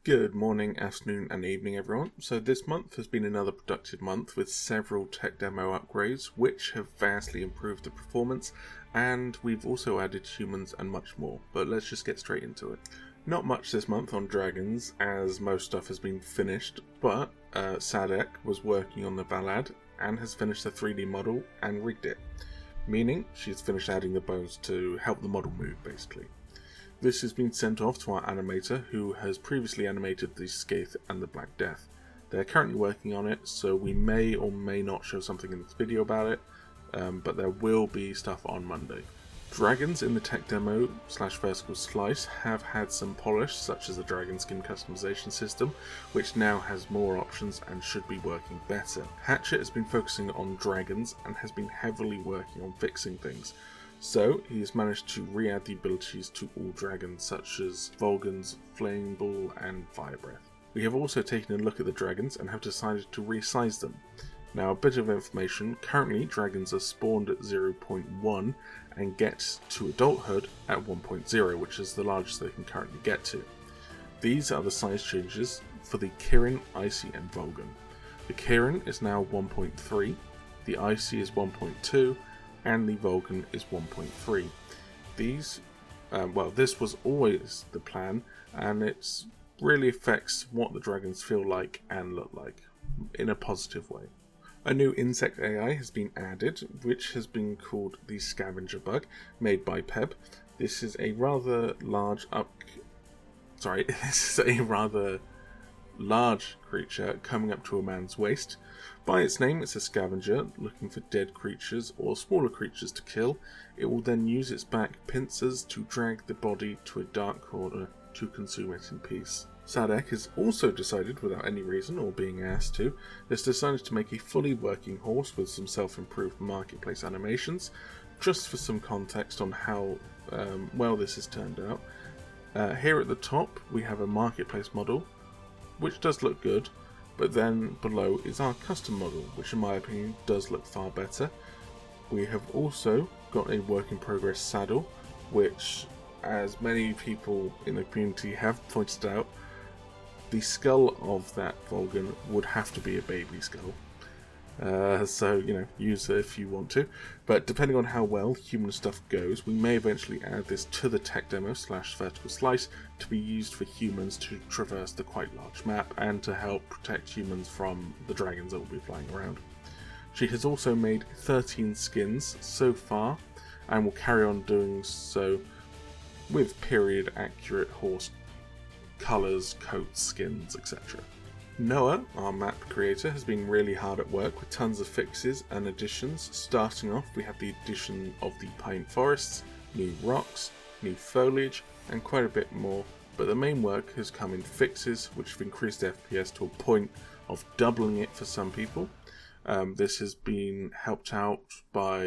Good morning, afternoon and evening everyone. So this month has been another productive month with several tech demo upgrades which have vastly improved the performance, and we've also added humans and much more, but let's just get straight into it. Not much this month on dragons as most stuff has been finished, but Sadek was working on the Valad and has finished the 3D model and rigged it, meaning she's finished adding the bones to help the model move basically. This has been sent off to our animator who has previously animated the Skaith and the Black Death. They're currently working on it, so we may or may not show something in this video about it, but there will be stuff on Monday. Dragons in the tech demo / vertical slice have had some polish, such as the dragon skin customization system, which now has more options and should be working better. Hatchet has been focusing on dragons and has been heavily working on fixing things. So, he has managed to re-add the abilities to all dragons such as Volgans, Flame Ball and Fire Breath. We have also taken a look at the dragons and have decided to resize them. Now, a bit of information: currently dragons are spawned at 0.1 and get to adulthood at 1.0, which is the largest they can currently get to. These are the size changes for the Kirin, Icy and Volgan. The Kirin is now 1.3, the Icy is 1.2, and the Volgan is 1.3. These, this was always the plan, and it really affects what the dragons feel like and look like in a positive way. A new insect AI has been added, which has been called the scavenger bug, made by Peb. This is a rather large creature coming up to a man's waist. By its name, it's a scavenger looking for dead creatures or smaller creatures to kill. It will then use its back pincers to drag the body to a dark corner to consume it in peace. Sadek has also decided, without any reason or being asked to, has decided to make a fully working horse with some self-improved marketplace animations. Just for some context on how well this has turned out. Here at the top we have a marketplace model, which does look good, but then below is our custom model, which in my opinion does look far better. We have also got a work in progress saddle, which, as many people in the community have pointed out, the skull of that Volgan would have to be a baby skull. So, use it if you want to. But depending on how well human stuff goes, we may eventually add this to the tech demo / vertical slice to be used for humans to traverse the quite large map and to help protect humans from the dragons that will be flying around. She has also made 13 skins so far and will carry on doing so with period accurate horse colours, coats, skins, etc. Noah, our map creator, has been really hard at work with tons of fixes and additions. Starting off, we have the addition of the pine forests, new rocks, new foliage, and quite a bit more, but the main work has come in fixes which have increased FPS to a point of doubling it for some people. This has been helped out by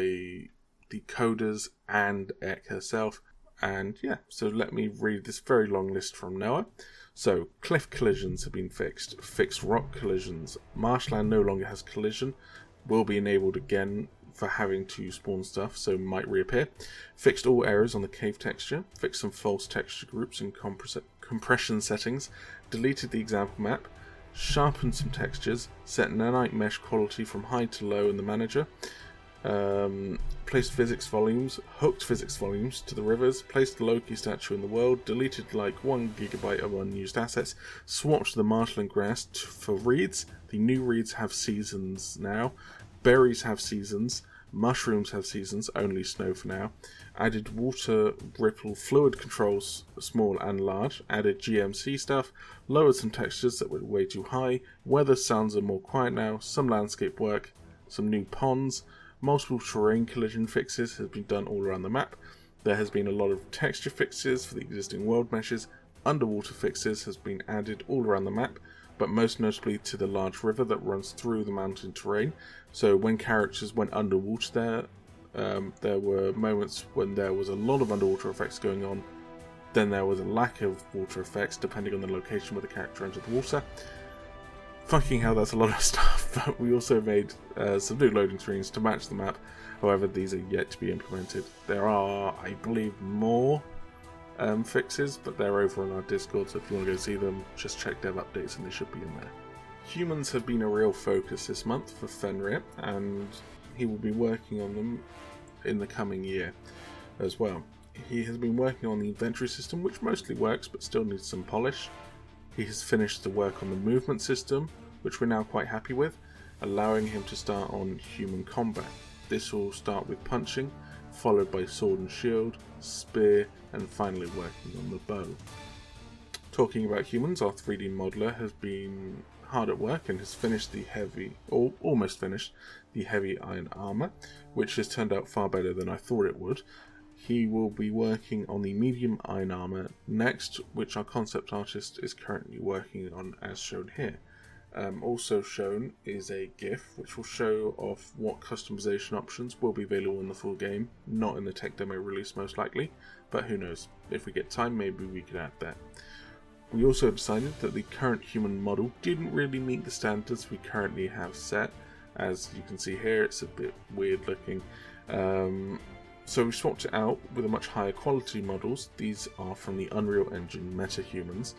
the coders and Ek herself, and so let me read this very long list from Noah. So, cliff collisions have been fixed, fixed rock collisions, marshland no longer has collision, will be enabled again for having to spawn stuff, so might reappear, fixed all errors on the cave texture, fixed some false texture groups and compression settings, deleted the example map, sharpened some textures, set nanite mesh quality from high to low in the manager, placed physics volumes, hooked physics volumes to the rivers, placed the Loki statue in the world, deleted like 1 GB of unused assets, swapped the marshland grass for reeds. The new reeds have seasons now, berries have seasons, mushrooms have seasons, only snow for now, added water ripple fluid controls, small and large, added GMC stuff, lowered some textures that were way too high, weather sounds are more quiet now, some landscape work, some new ponds, multiple terrain collision fixes have been done all around the map. There has been a lot of texture fixes for the existing world meshes. Underwater fixes has been added all around the map, but most notably to the large river that runs through the mountain terrain. So when characters went underwater there were moments when there was a lot of underwater effects going on. Then there was a lack of water effects depending on the location where the character entered the water. Fucking hell, that's a lot of stuff, but we also made some new loading screens to match the map. However, these are yet to be implemented. There are, I believe, more fixes, but they're over on our Discord, so if you want to go see them, just check dev updates and they should be in there. Humans have been a real focus this month for Fenrir, and he will be working on them in the coming year as well. He has been working on the inventory system, which mostly works but still needs some polish. He has finished the work on the movement system, which we're now quite happy with, allowing him to start on human combat. This will start with punching, followed by sword and shield, spear, and finally working on the bow. Talking about humans, our 3D modeler has been hard at work and has finished the heavy, or almost finished, the heavy iron armor, which has turned out far better than I thought it would. He will be working on the medium iron armor next, which our concept artist is currently working on as shown here. Also shown is a GIF which will show off what customization options will be available in the full game, not in the tech demo release most likely, but who knows, if we get time maybe we could add that. We also decided that the current human model didn't really meet the standards we currently have set. As you can see here, it's a bit weird looking. So we swapped it out with a much higher quality models. These are from the Unreal Engine MetaHumans.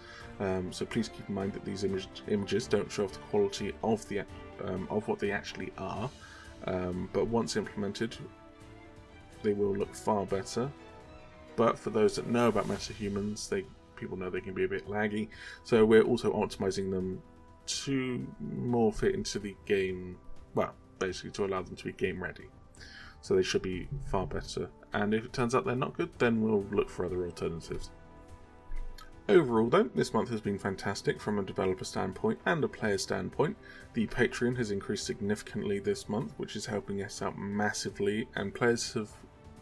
So please keep in mind that these images don't show off the quality of what they actually are. But once implemented, they will look far better. But for those that know about MetaHumans, people know they can be a bit laggy. So we're also optimizing them to more fit into the game. Well, basically to allow them to be game ready. So they should be far better, and if it turns out they're not good, then we'll look for other alternatives. Overall though, this month has been fantastic from a developer standpoint and a player standpoint. The Patreon has increased significantly this month, which is helping us out massively, and players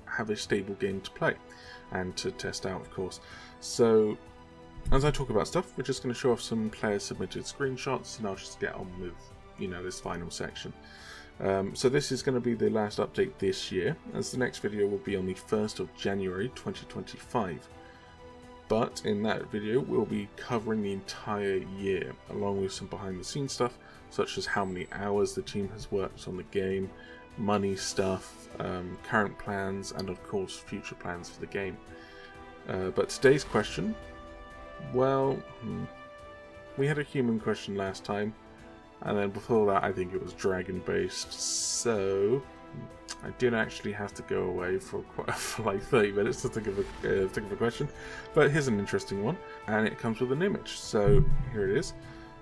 have a stable game to play, and to test out of course. So as I talk about stuff, we're just going to show off some player submitted screenshots, and I'll just get on with, this final section. So this is going to be the last update this year, as the next video will be on the 1st of January 2025. But in that video we'll be covering the entire year, along with some behind the scenes stuff, such as how many hours the team has worked on the game, money stuff, current plans, and of course future plans for the game. But today's question, well, we had a human question last time. And then before that, I think it was dragon based, so I did actually have to go away for like 30 minutes to think of a question. But here's an interesting one, and it comes with an image. So here it is.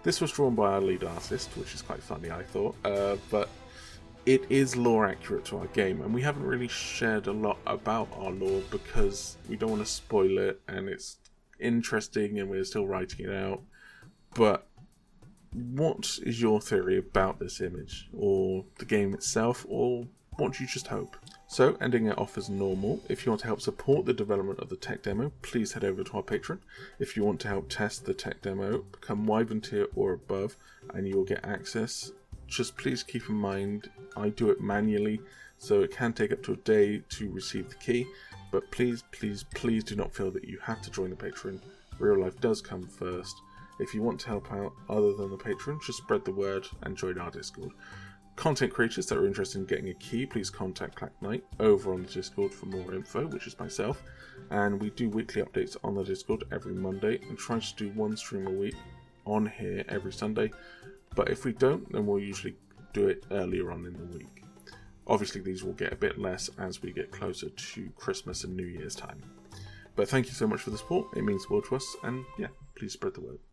This was drawn by our lead artist, which is quite funny, I thought. But it is lore accurate to our game, and we haven't really shared a lot about our lore because we don't want to spoil it, and it's interesting, and we're still writing it out. But what is your theory about this image, or the game itself, or what do you just hope? So, ending it off as normal, if you want to help support the development of the tech demo, please head over to our Patreon. If you want to help test the tech demo, become Wyvern tier or above, and you will get access. Just please keep in mind, I do it manually, so it can take up to a day to receive the key, but please, please, please do not feel that you have to join the Patreon. Real life does come first. If you want to help out other than the Patreon, just spread the word and join our Discord. Content creators that are interested in getting a key, please contact Clack Knight over on the Discord for more info, which is myself. And we do weekly updates on the Discord every Monday and try to do one stream a week on here every Sunday. But if we don't, then we'll usually do it earlier on in the week. Obviously these will get a bit less as we get closer to Christmas and New Year's time. But thank you so much for the support, it means the world to us, and yeah, please spread the word.